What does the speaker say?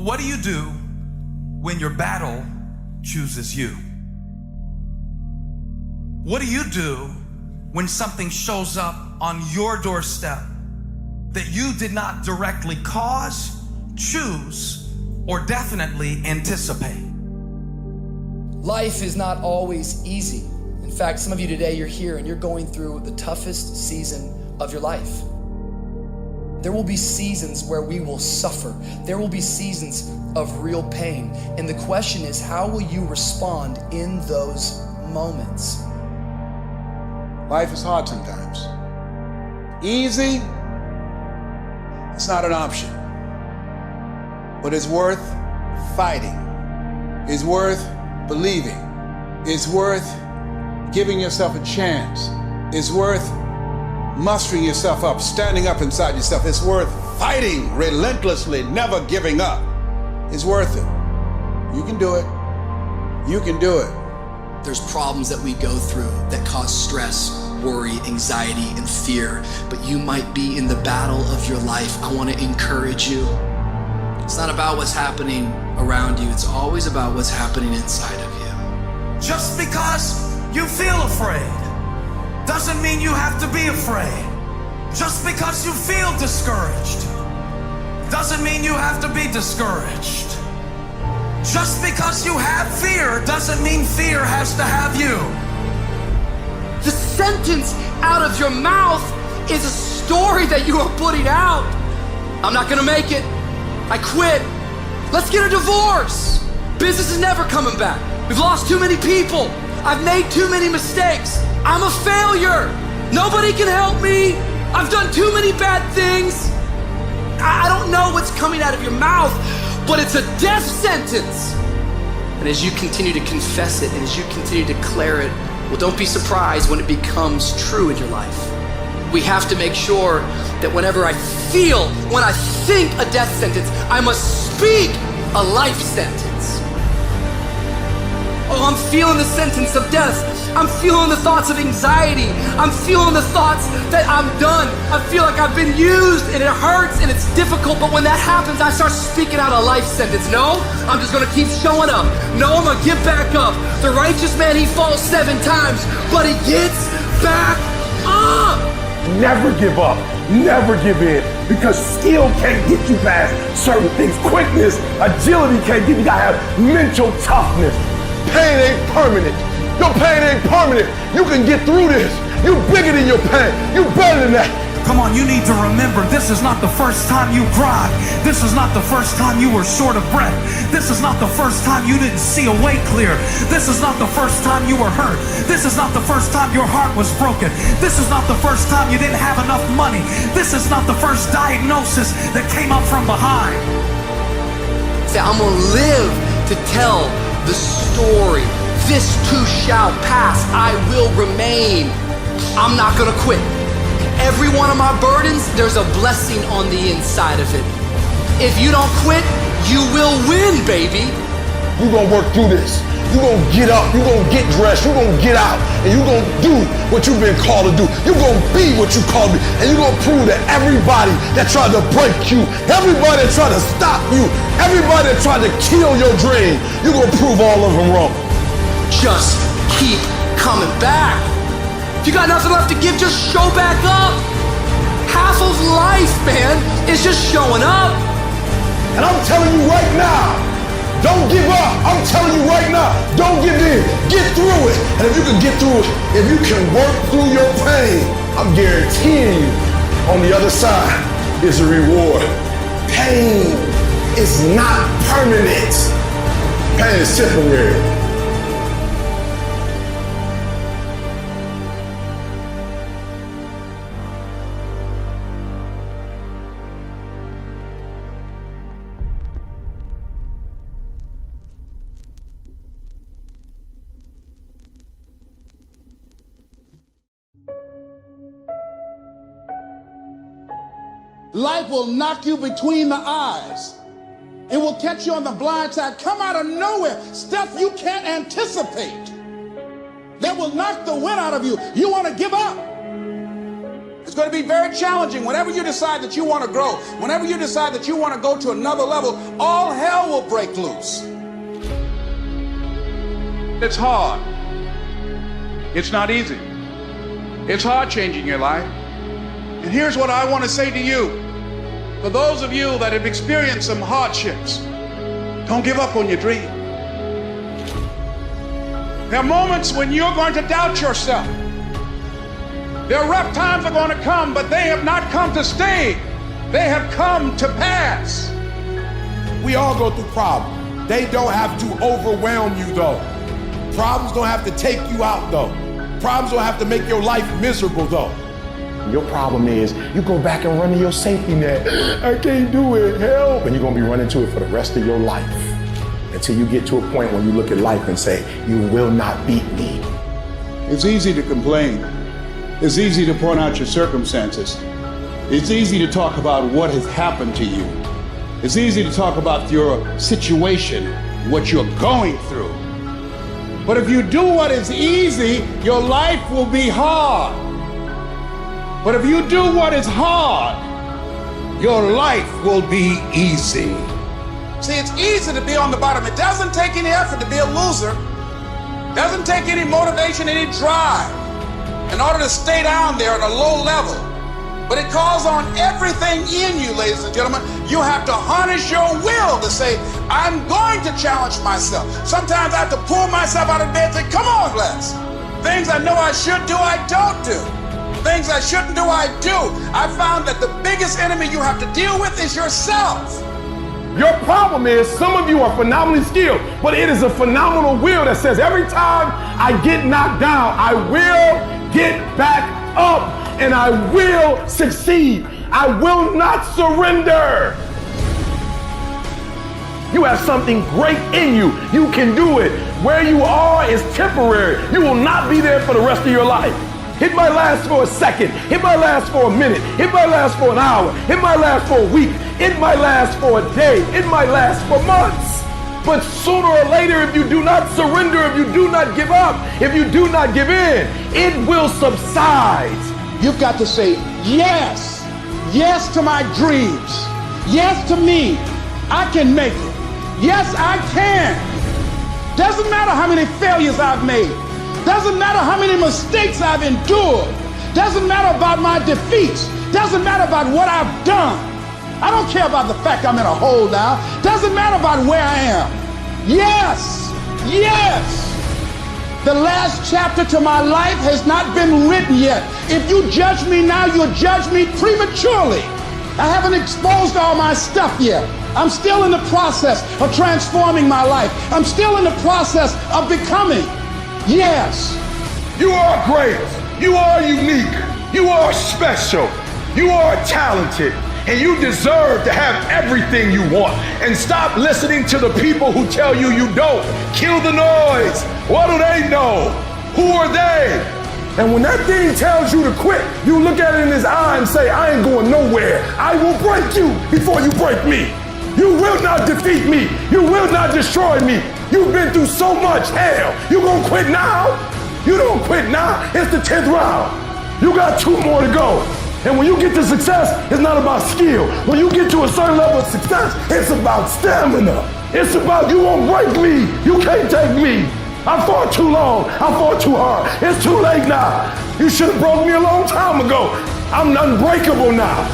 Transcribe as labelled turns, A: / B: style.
A: What do you do when your battle chooses you? What do you do when something shows up on your doorstep that you did not directly cause, choose, or definitely anticipate?
B: Life is not always easy. In fact, some of you today, you're here and you're going through the toughest season of your life. There will be seasons where we will suffer. There will be seasons of real pain. And the question is, how will you respond in those moments?
C: Life is hard sometimes. Easy, it's not an option. But it's worth fighting. It's worth believing. It's worth giving yourself a chance. It's worth mustering yourself up, standing up inside yourself. It's worth fighting relentlessly, never giving up. It's worth it. You can do it. You can do it.
B: There's problems that we go through that cause stress, worry, anxiety, and fear, but you might be in the battle of your life. I want to encourage you. It's not about what's happening around you. It's always about what's happening inside of you.
A: Just because you feel afraid doesn't mean you have to be afraid. Just because you feel discouraged doesn't mean you have to be discouraged. Just because you have fear doesn't mean fear has to have you.
B: The sentence out of your mouth is a story that you are putting out. I'm not gonna make it. I quit. Let's get a divorce. Business is never coming back. We've lost too many people. I've made too many mistakes. I'm a failure. Nobody can help me. I've done too many bad things. I don't know what's coming out of your mouth, but it's a death sentence. And as you continue to confess it and as you continue to declare it, well, don't be surprised when it becomes true in your life. We have to make sure that whenever I think a death sentence, I must speak a life sentence. Oh, I'm feeling the sentence of death. I'm feeling the thoughts of anxiety. I'm feeling the thoughts that I'm done. I feel like I've been used and it hurts and it's difficult, but when that happens, I start speaking out a life sentence. No, I'm just gonna keep showing up. No, I'm gonna get back up. The righteous man, he falls 7 times, but he gets back up.
D: Never give up, never give in, because skill can't get you past certain things. Quickness, agility can't get you. You gotta have mental toughness. Pain ain't permanent. Your pain ain't permanent. You can get through this. You're bigger than your pain. You're better than that.
A: Come on, you need to remember, this is not the first time you cried. This is not the first time you were short of breath. This is not the first time you didn't see a way clear. This is not the first time you were hurt. This is not the first time your heart was broken. This is not the first time you didn't have enough money. This is not the first diagnosis that came up from behind.
B: Say, I'm gonna live to tell the story. This too shall pass. I will remain. I'm not gonna quit. Every one of my burdens, there's a blessing on the inside of it. If you don't quit, you will win, baby.
D: You're gonna work through this. You're gonna get up. You're gonna get dressed. You're gonna get out. And you're gonna do what you've been called to do. You're gonna be what you called to be. And you're gonna prove to everybody that tried to break you, everybody that tried to stop you, everybody that tried to kill your dream, you're gonna prove all of them wrong.
B: Just keep coming back. If you got nothing left to give, just show back up. Half of life, man, is just showing up.
D: And I'm telling you right now, don't give up. I'm telling you right now, don't give in. Get through it. And if you can get through it, if you can work through your pain, I'm guaranteeing you on the other side is a reward. Pain is not permanent. Pain is temporary.
C: Life will knock you between the eyes. It will catch you on the blind side, come out of nowhere, stuff you can't anticipate. That will knock the wind out of you. You want to give up. It's going to be very challenging. Whenever you decide that you want to grow, whenever you decide that you want to go to another level, all hell will break loose. It's hard. It's not easy. It's hard changing your life. And here's what I want to say to you. For those of you that have experienced some hardships, don't give up on your dream. There are moments when you're going to doubt yourself. There are rough times are going to come, but they have not come to stay. They have come to pass.
D: We all go through problems. They don't have to overwhelm you, though. Problems don't have to take you out, though. Problems don't have to make your life miserable, though. Your problem is you go back and run to your safety net. I can't do it, help. And you're going to be running to it for the rest of your life until you get to a point when you look at life and say, you will not beat me.
C: It's easy to complain. It's easy to point out your circumstances. It's easy to talk about what has happened to you. It's easy to talk about your situation, what you're going through. But if you do what is easy, your life will be hard. But if you do what is hard, your life will be easy. See, it's easy to be on the bottom. It doesn't take any effort to be a loser. It doesn't take any motivation, any drive in order to stay down there at a low level. But it calls on everything in you, ladies and gentlemen. You have to harness your will to say, I'm going to challenge myself. Sometimes I have to pull myself out of bed and say, come on, Les. Things I know I should do, I don't do. Things I shouldn't do, I do. I found that the biggest enemy you have to deal with is yourself.
D: Your problem is some of you are phenomenally skilled, but it is a phenomenal will that says every time I get knocked down, I will get back up and I will succeed. I will not surrender. You have something great in you. You can do it. Where you are is temporary. You will not be there for the rest of your life. It might last for a second. It might last for a minute. It might last for an hour. It might last for a week. It might last for a day. It might last for months. But sooner or later, if you do not surrender, if you do not give up, if you do not give in, it will subside.
C: You've got to say yes. Yes to my dreams. Yes to me. I can make it. Yes, I can. Doesn't matter how many failures I've made. Doesn't matter how many mistakes I've endured. Doesn't matter about my defeats. Doesn't matter about what I've done. I don't care about the fact I'm in a hole now. Doesn't matter about where I am. Yes, yes. The last chapter to my life has not been written yet. If you judge me now, you'll judge me prematurely. I haven't exposed all my stuff yet. I'm still in the process of transforming my life. I'm still in the process of becoming. Yes.
D: You are great. You are unique. You are special. You are talented. And you deserve to have everything you want. And stop listening to the people who tell you you don't. Kill the noise. What do they know? Who are they? And when that thing tells you to quit, you look at it in his eye and say, I ain't going nowhere. I will break you before you break me. You will not defeat me. You will not destroy me. You've been through so much hell. You gonna quit now? You don't quit now. It's the 10th round. You got 2 more to go. And when you get to success, it's not about skill. When you get to a certain level of success, it's about stamina. It's about you won't break me. You can't take me. I fought too long. I fought too hard. It's too late now. You should have broke me a long time ago. I'm unbreakable now.